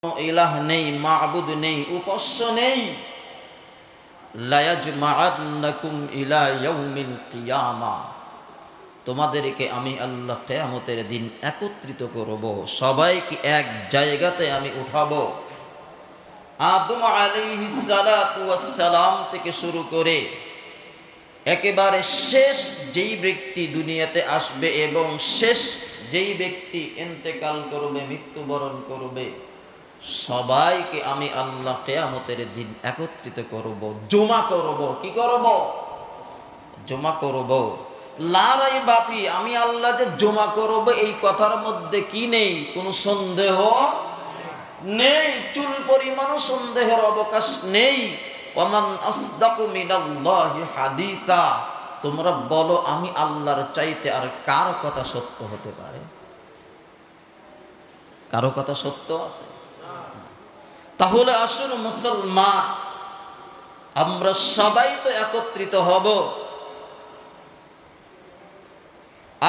ইলাহ নেই, মাবুদ নেই, উপাস্য নেই। লা ইয়াজমাআন্নাকুম ইলা ইয়াউমিল কিয়ামা, তোমাদেরকে আমি আল্লাহ কিয়ামতের দিন একত্রিত করব, সবাইকে এক জায়গাতে আমি উঠাবো। আদম আলাইহিস সালাতু ওয়াস সালাম থেকে শুরু করে একেবারে শেষ যেই ব্যক্তি দুনিয়াতে আসবে এবং শেষ যেই ব্যক্তি ইন্তেকাল করবে, মৃত্যুবরণ করবে, সবাইকে আমি আল্লাহ কিয়ামতের দিন একত্রিত করব, জমা করব। কি করব? জমা করব। লা রাইবা ফি, আমি আল্লাহ যে জমা করব এই কথার মধ্যে কি নেই, কোনো সন্দেহ নেই, চুল পরিমাণও সন্দেহের অবকাশ নেই। ওয়ামান আসদাকু মিনাল্লাহি হাদিসা, তোমরা বলো আমি আল্লাহর চাইতে আর কার কথা সত্য হতে পারে? কারো কথা সত্য আছে? তাহলে আসুন মুসলমান, আমরা সবাই তো একত্রিত হব,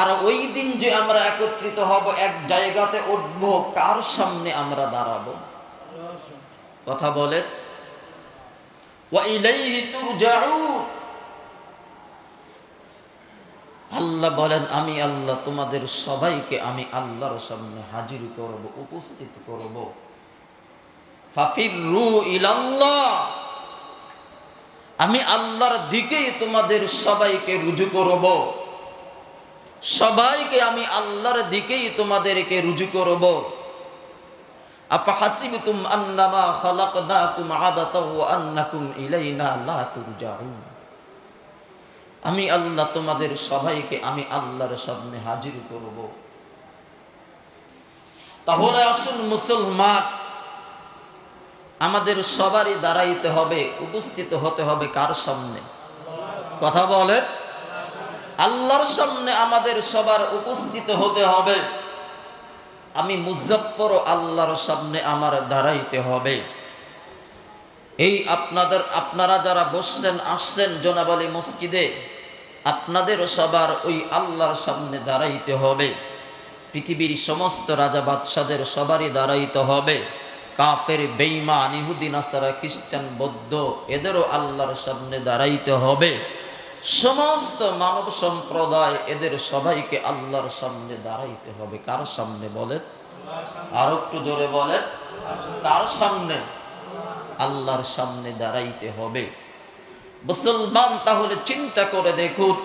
আর ওই দিন যে আমরা একত্রিত হব, এক জায়গাতে উঠব, কার সামনে আমরা দাঁড়াবো? কথা বলেন। ওয়া ইলাইহি তুরজাউন, আল্লাহ বলেন আমি আল্লাহ তোমাদের সবাইকে আমি আল্লাহর সামনে হাজির করব, উপস্থিত করব। ফাফিরু ইলাল্লাহ, আমি আল্লাহর দিকেই তোমাদের সবাইকে রুজু করব, সবাইকে আমি আল্লাহর দিকেই তোমাদেরকে রুজু করব। আফাহাসিবতুম আন্নামা খালাকনাকুম আবাতাও ওয়া আন্নাকুম ইলাইনা লা তুরজাউন, আমি আল্লাহ তোমাদের সবাইকে আমি আল্লাহর সামনে হাজির করব। তাহলে আসুন মুসলমান, আমাদের সবারই দাঁড়াইতে হবে, উপস্থিত হতে হবে কার সামনে? কথা বলে। আল্লাহর সামনে আমাদের সবার উপস্থিত হতে হবে। আমি মুজাফফর আল্লাহর সামনে আমার দাঁড়াইতে হবে। এই আপনারা যারা বসছেন, আসছেন জনাবলী মসজিদে, আপনাদের সবার ওই আল্লাহর সামনে দাঁড়াইতে হবে। পৃথিবীর সমস্ত রাজা বাদশাদের সবারই দাঁড়াইতে হবে। কাফের, বেঈমান, ইহুদি, নাসারা, খ্রিস্টান, বৌদ্ধ, এদেরও আল্লাহর সামনে দাঁড়াইতে হবে। সমস্ত মানব সম্প্রদায়, এদের সবাইকে আল্লাহর সামনে দাঁড়াইতে হবে। কার সামনে বলেন? আর একটু জোরে বলেন। কার সামনে? আল্লাহর সামনে দাঁড়াইতে হবে। মুসলমান, তাহলে চিন্তা করে দেখুন,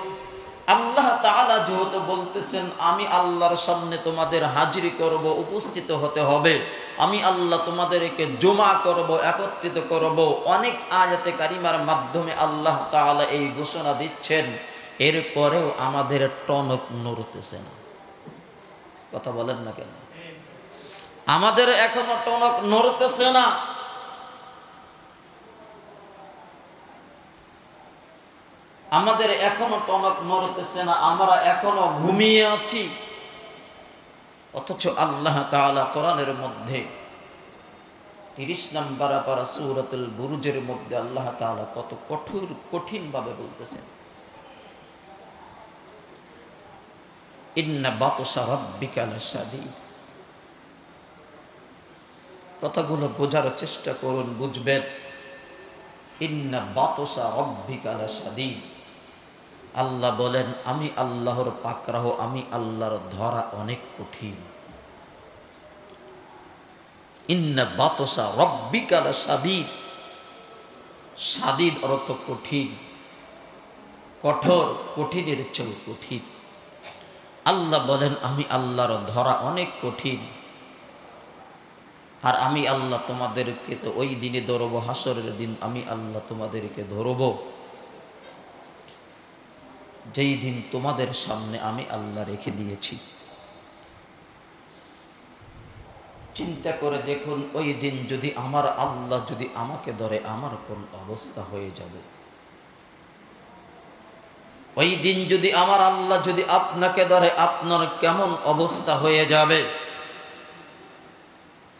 আল্লাহ তাআলা যেহেতু বলতেছেন আমি আল্লাহর সামনে তোমাদের হাজির করব, উপস্থিত হতে হবে, আমি আল্লাহ তোমাদেরকে জমা করব, একত্রিত করব, অনেক আয়াতে কারিমার মাধ্যমে আল্লাহ তাআলা এই ঘোষণা দিচ্ছেন। এরপরেও আমাদের টনক নড়তেছে না। কথা বলেন না কেন? আমাদের এখনো টনক নড়তেছে না। আমাদের এখনো টনক নড়তেছে না, আমরা এখনো ঘুমিয়ে আছি। অথচ আল্লাহ তাআলা কোরআনের মধ্যে 30 নম্বর পারা সূরাতুল বুরুজের মধ্যে আল্লাহ তাআলা কত কঠিন ভাবে বলতেছেন, ইন্না বাতশা রাব্বিকা লাশাদীদ। কথাগুলো বোঝার চেষ্টা করুন, বুঝবেন। ইন্না বাতশা রাব্বিকা লাশাদীদ, আল্লাহ বলেন আমি আল্লাহর পাকড়াও, আমি আল্লাহর ধরা অনেক কঠিন। ইন্না বাতশা রাব্বিকা লাশাদীদ, শাদীদ অর্থ কঠিন, কঠোর, কঠিনের চেয়ে কঠিন। আল্লাহ বলেন আমি আল্লাহর ধরা অনেক কঠিন। আর আমি আল্লাহ তোমাদেরকে তো ওই দিনে ধরবো, হাসরের দিন আমি আল্লাহ তোমাদেরকে ধরবো, যেই দিন তোমাদের সামনে আমি আল্লাহ রেখে দিয়েছি। চিন্তা করে দেখুন, ওই দিন যদি আমার আল্লাহ যদি আমাকে ধরে, আমার কোন অবস্থা হয়ে যাবে? ওই দিন যদি আমার আল্লাহ যদি আপনাকে ধরে, আপনার কেমন অবস্থা হয়ে যাবে?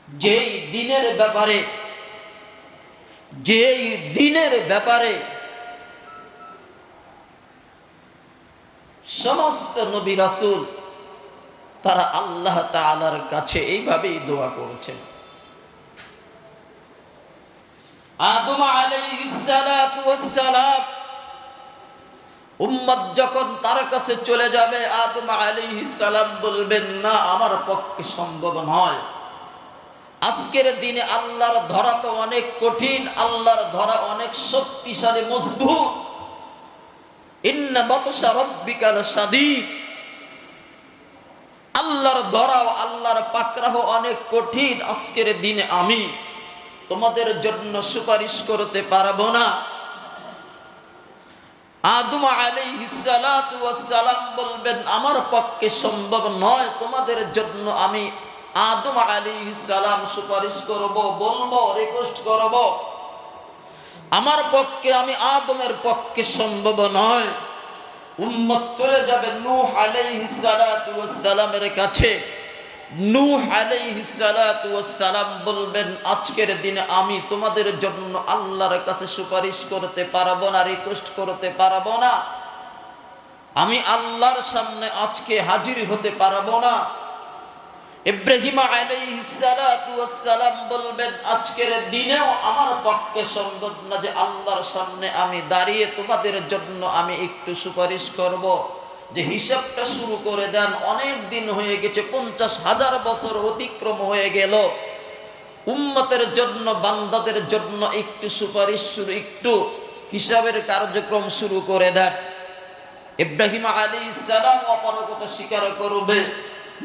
যেই দিনের ব্যাপারে সমস্ত নবী রাসূল তারা আল্লাহ তাআলার কাছে এইভাবেই দোয়া করেছেন, আদম আলাইহিস সালাতু ওয়াস সালাম উম্মত যখন তার কাছে চলে যাবে, আদম আলাইহিস সালাম বলবেন, না, আমার পক্ষে সম্ভব নয়। আজকের দিনে আল্লাহর ধরা তো অনেক কঠিন, আল্লাহর ধরা অনেক শক্তিশালী, মজবুত। ইন্না বাতশা রাব্বিকা লাশাদীদ। আল্লাহর ধরাও, আল্লাহর পাকড়াও অনেক কঠিন। আজকের দিনে আমি তোমাদের জন্য সুপারিশ করতে পারবো না। আদম আলাইহিস সালাতু ওয়াস সালাম বলবেন, আমার পক্ষে সম্ভব নয়, তোমাদের জন্য আমি আদম আলাইহিস সালাম সুপারিশ করব, বলবো, রিকোয়েস্ট করব। আমার পক্ষে, আমি আদমের পক্ষে সম্ভব নয়। উম্মত চলে যাবে নূহ আলাইহিস সালাতু ওয়াস সালামের কাছে। নূহ আলাইহিস সালাতু ওয়াস সালাম বলবেন, আজকের দিনে আমি তোমাদের জন্য আল্লাহর কাছে সুপারিশ করতে পারবো না, রিকোয়েস্ট করতে পারবো না। আমি আল্লাহর সামনে আজকে হাজির হতে পারবো না। ইব্রাহিম আলাইহিস সালাতু ওয়াস সালাম বলবেন, আজকের দিনেও আমার পক্ষে সম্ভব না যে আল্লাহর সামনে আমি দাঁড়িয়ে তোমাদের জন্য আমি একটু সুপারিশ করব, যে হিসাবটা শুরু করে দেন। অনেক দিন হয়ে গেছে, 50,000 বছর অতিক্রম হয়ে গেল। উম্মতের জন্য, বান্দাদের জন্য একটু সুপারিশ শুরু, একটু হিসাবের কার্যক্রম শুরু করে দেন। ইব্রাহিম আলাইহিস সালাম অপারগতা স্বীকার করবে,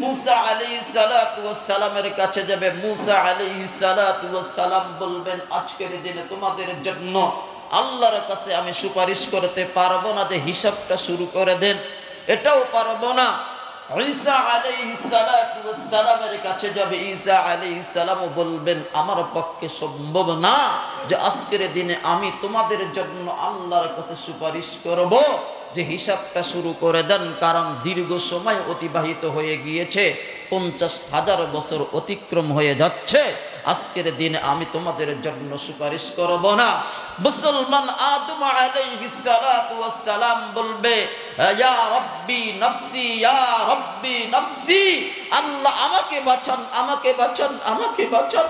মুসা আলাইহিস সালাতু ওয়াস সালামের কাছে যাবে। মুসা আলাইহিস সালাতু ওয়াস সালাম বলবেন, আজকের দিনে তোমাদের জন্য আল্লাহর কাছে আমি সুপারিশ করতে পারবো না যে হিসাবটা শুরু করে দেন, এটাও পারবো না। ঈসা আলাইহিস সালাতু ওয়াস সালামের কাছে যাবে। ঈসা আলাইহিস সালামও বলবেন, আমার পক্ষে সম্ভব না যে আজকের দিনে আমি তোমাদের জন্য আল্লাহর কাছে সুপারিশ করব যে হিসাবটা শুরু করে দেন, কারণ দীর্ঘ সময় অতিবাহিত হয়ে গিয়েছে, 50,000 বছর অতিক্রম হয়ে যাচ্ছে। আজকের দিনে আমি তোমাদের জন্য সুপারিশ করব না। মুসলমান আদম আলাইহিস সালাতু ওয়াস সালাম বলবে, ইয়া রাব্বি নাফসি, ইয়া রাব্বি নাফসি, আল্লাহ আমাকে বাঁচান, আমাকে বাঁচান, আমাকে বাঁচান।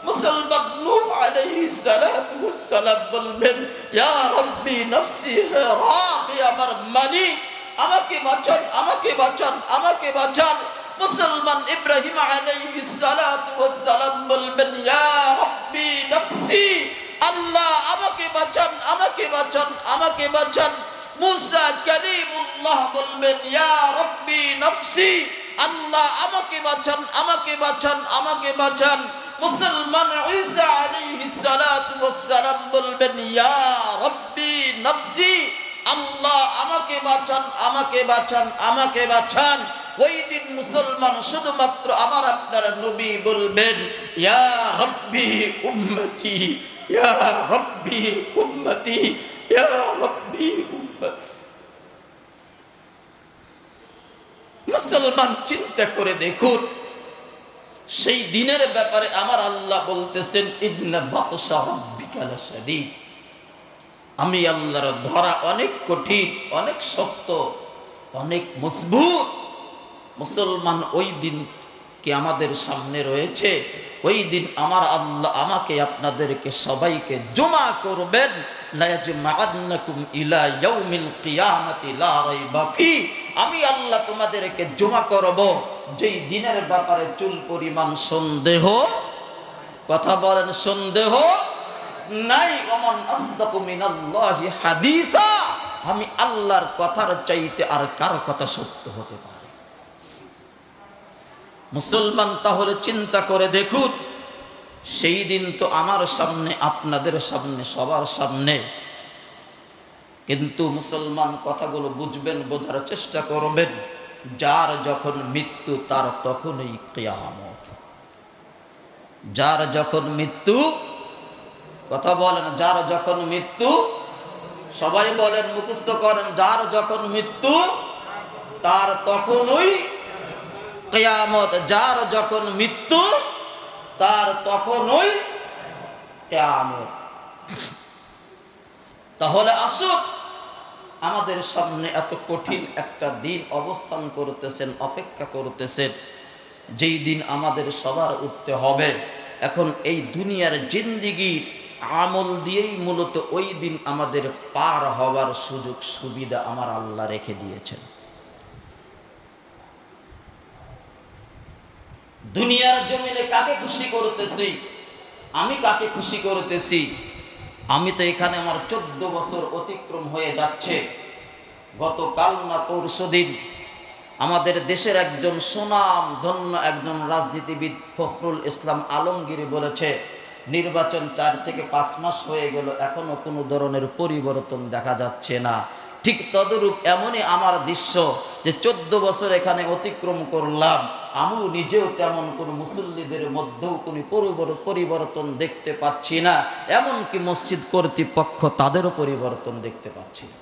মুসলমান নূহ আলাইহিস সালাতু ওয়াস সালাম বলবেন, ইয়া রাব্বি নাফসি, হে রব, আমার মালিক, আমাকে বাঁচান, আমাকে বাঁচান, আমাকে বাঁচান। মুসলমান ইব্রাহিম আলাইহিস সালাতু ওয়াস সালাম বলবেন, ইয়া রাব্বি নাফসি, আল্লাহ আমাকে বাঁচান, আমাকে বাঁচান, আমাকে বাঁচান। মুসা কালিমুল্লাহ বলবেন, ইয়া রাব্বি নাফসি, আল্লাহ আমাকে বাঁচান, আমাকে বাঁচান, আমাকে বাঁচান। মুসলমান ঈসা আলাইহিস সালাতু ওয়াস সালাম বলবেন, ইয়া রাব্বি নাফসি, আল্লাহ আমাকে বাঁচান, আমাকে বাঁচান, আমাকে বাঁচান। ওই দিন মুসলমান শুধুমাত্র আমার আপনার নবী বলবেন, ইয়া রাব্বি উম্মতি, ইয়া রাব্বি উম্মতি, ইয়া রাব্বি উম্মতি। মুসলমান চিন্তা করে দেখুন, সেই দিনের ব্যাপারে আমার আল্লাহ বলতেছেন, ইন্না বাতশা রাব্বিকা লাশাদীদ। আমি আল্লাহর ধরা অনেক কঠিন, অনেক শক্ত, অনেক মজবুত। মুসলমান ওই দিন কি আমাদের সামনে রয়েছে। ওই দিন আমার আল্লাহ আমাকে আপনাদেরকে সবাইকে জমা করবেন। লা ইয়াজমাআন্নাকুম ইলা ইয়াউমিল কিয়ামাতি লা রাইবা ফি। আমি আল্লাহ তোমাদেরকে জমা করব, যেই দিনের ব্যাপারে চুল পরিমাণ সন্দেহ, কথা বলেন, সন্দেহ নাই। ওমান আসদাকু মিনাল্লাহি হাদিসা। আমি আল্লাহর কথার চাইতে আর কার কথা সত্য হতে পারে? মুসলমান তাহলে চিন্তা করে দেখুন, সেই দিন তো আমার সামনে, আপনাদের সামনে, সবার সামনে। কিন্তু মুসলমান কথাগুলো বুঝবেন, বোঝার চেষ্টা করবেন। যার যখন মৃত্যু তার তখনই কিয়ামত। যার যখন মৃত্যু, কথা বলেন, যার যখন মৃত্যু, সবাই বলেন, মুখস্থ করেন, যার যখন মৃত্যু তার তখনই কিয়ামত। যার যখন মৃত্যু তার তখনই কিয়ামত। তাহলে আসুন, আমাদের সামনে এত কঠিন একটা দিন অবস্থান করতেছেন, অপেক্ষা করতেছেন, যেই দিন আমাদের সবার উঠতে হবে। এখন এই দুনিয়ার জিন্দেগির আমল দিয়েই মূলত ওই দিন আমাদের পার হওয়ার সুযোগ সুবিধা আমার আল্লাহ রেখে দিয়েছেন। দুনিয়ার জমিনে কাকে খুশি করতেছি? আমি কাকে খুশি করতেছি? আমি তো এখানে আমার 14 বছর অতিক্রম হয়ে যাচ্ছে। গতকাল না পরশুদিন আমাদের দেশের একজন সুনাম ধন্য একজন রাজনীতিবিদ ফখরুল ইসলাম আলমগীর বলেছে, নির্বাচন 4 থেকে 5 মাস হয়ে গেল, এখনো কোনো ধরনের পরিবর্তন দেখা যাচ্ছে না। ঠিক তদরূপ এমনই আমার দৃশ্য যে 14 বছর এখানে অতিক্রম করলাম, আমিও নিজেও তেমন কোনো মুসল্লিদের মধ্যেও কোনো পরিবর্তন দেখতে পাচ্ছি না, এমনকি মসজিদ কর্তৃপক্ষ তাদেরও পরিবর্তন দেখতে পাচ্ছি না।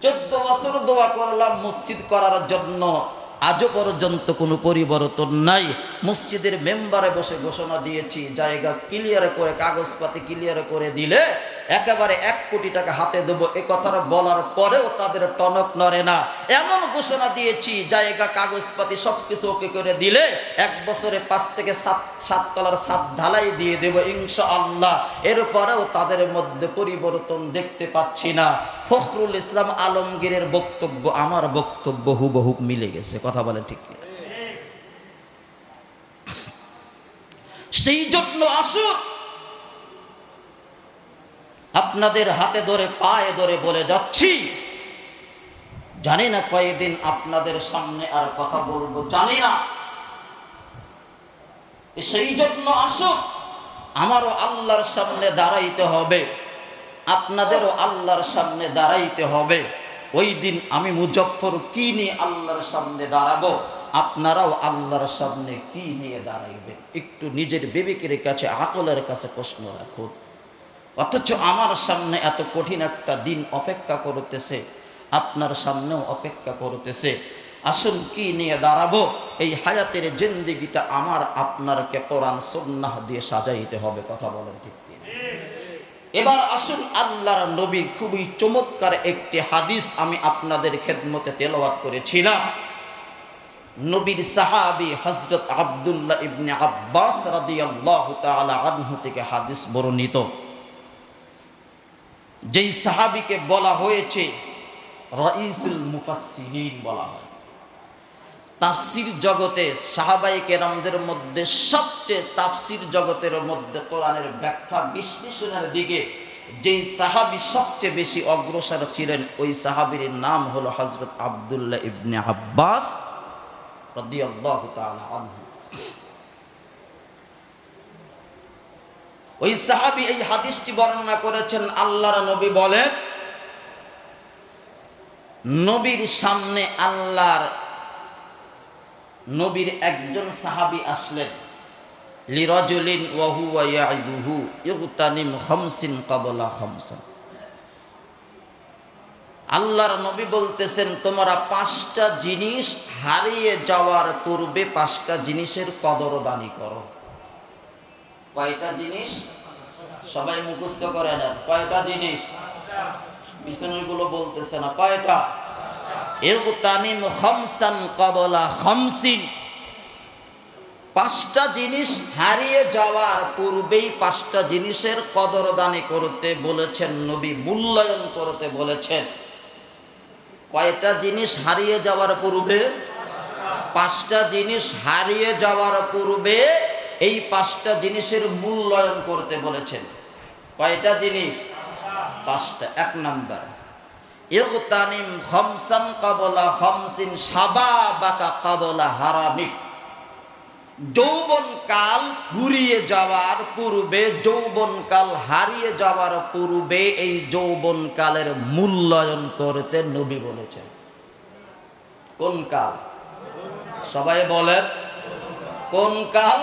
14 বছর দোয়া করলাম মসজিদ করার জন্য, আজও পর্যন্ত কোনো পরিবর্তন নাই। মসজিদের মেম্বারে বসে ঘোষণা দিয়েছি, জায়গা ক্লিয়ার করে কাগজপাতি ক্লিয়ার করে দিলে একেবারে 1 কোটি টাকা হাতে দেবো, এ কথাটা বলার পরেও তাদের টনক নড়ে না। এমন ঘোষণা দিয়েছি জায়গা কাগজপাতি সবকিছু ওকে করে দিলে 1 বছরে 5 থেকে 7 তলার ছাদ ঢালাই দিয়ে দেব ইনশাআল্লাহ। এরপরেও তাদের মধ্যে পরিবর্তন দেখতে পাচ্ছি না। ফখরুল ইসলাম আলমগীরের বক্তব্য আমার বক্তব্য হুবহু মিলে গেছে। কথা বলেন ঠিক কিনা? সেই জন্য আসুন আপনাদের হাতে ধরে পায়ে ধরে বলে যাচ্ছি, জানি না কয়েকদিন আপনাদের সামনে আর কথা বলবো, জানি না। সেই জন্য আসুন, আমারও আল্লাহর সামনে দাঁড়াইতে হবে, আপনাদেরও আল্লাহর সামনে দাঁড়াইতে হবে। ওই দিন আমি মুজফ্ফর কি নিয়ে আল্লাহর সামনে দাঁড়াবো, আপনারাও আল্লাহর সামনে কি নিয়ে দাঁড়াইবেন? একটু নিজের বিবেকের কাছে, আকলের কাছে প্রশ্ন রাখুন। অথচ আমার সামনে এত কঠিন একটা দিন অপেক্ষা করতেছে, আপনার সামনেও অপেক্ষা করতেছে। আসুন কি নিয়ে দাঁড়াবো? এই হায়াতের জিন্দেগিটা আমার আপনারকে কোরআন সুন্নাহ দিয়ে সাজাইতে হবে। কথা বলেন ঠিক কি? এবার আসুন আল্লাহর নবীর খুবই চমৎকার একটি হাদিস আমি আপনাদের খেদমতে তেলাওয়াত করেছিলাম। নবীর সাহাবী হযরত আব্দুল্লাহ ইবনে আব্বাস রাদিয়াল্লাহু তাআলা আনহু থেকে হাদিস বর্ণিত। যেই সাহাবীকে বলা হয়েছে রাইসুল মুফাসসিরিন বলা হয়। তাফসীর জগতে সাহাবায়ে কেরামদের মধ্যে সবচেয়ে তাফসীর জগতের মধ্যে কোরআনের ব্যাখ্যা বিশ্লেষণের দিকে যেই সাহাবী সবচেয়ে বেশি অগ্রসর ছিলেন, ওই সাহাবীর নাম হলো হযরত আব্দুল্লাহ ইবনে আব্বাস রাদিয়াল্লাহু তাআলা আনহু। ওই সাহাবী এই হাদিসটি বর্ণনা করেছেন। আল্লাহর নবী বলেন, নবীর সামনে নবীর একজন সাহাবী আসলেন। লিরাজুলিন ওয়া হুয়া ইয়াইদুহু ইগতানিম খামসিন ক্বাবলা খামসিন। আল্লাহর নবী বলতেছেন, তোমরা 5টা জিনিস হারিয়ে যাওয়ার পূর্বে 5টা জিনিসের কদরদানি করো। কয়টা জিনিস? সবাই মুখস্থ করে নেন। কয়টা জিনিস? বিছানাগুলো বলতেছে না। কয়টা? ইগতানিম খামসান ক্বাবলা খামসিন। 5টা জিনিস হারিয়ে যাওয়ার পূর্বেই 5টা জিনিসের কদরদানি করতে বলেছেন নবী, মূল্যায়ন করতে বলেছেন। কয়টা জিনিস হারিয়ে যাওয়ার পূর্বে? 5টা জিনিস হারিয়ে যাওয়ার পূর্বে এই 5টা জিনিসের মূল্যায়ন করতে বলেছেন। কয়টা জিনিস? 5টা। 1 নাম্বার, ইগতানিম খামসান ক্বাবলা খামসিন শাবাবাকা ক্বাবলা হারামিক। যৌবনকাল ফুরিয়ে যাওয়ার পূর্বে, যৌবনকাল হারিয়ে যাওয়ার পূর্বে এই যৌবনকালের মূল্যায়ন করতে নবী বলেছেন। কোন কাল? সবাই বলেন কোন কাল?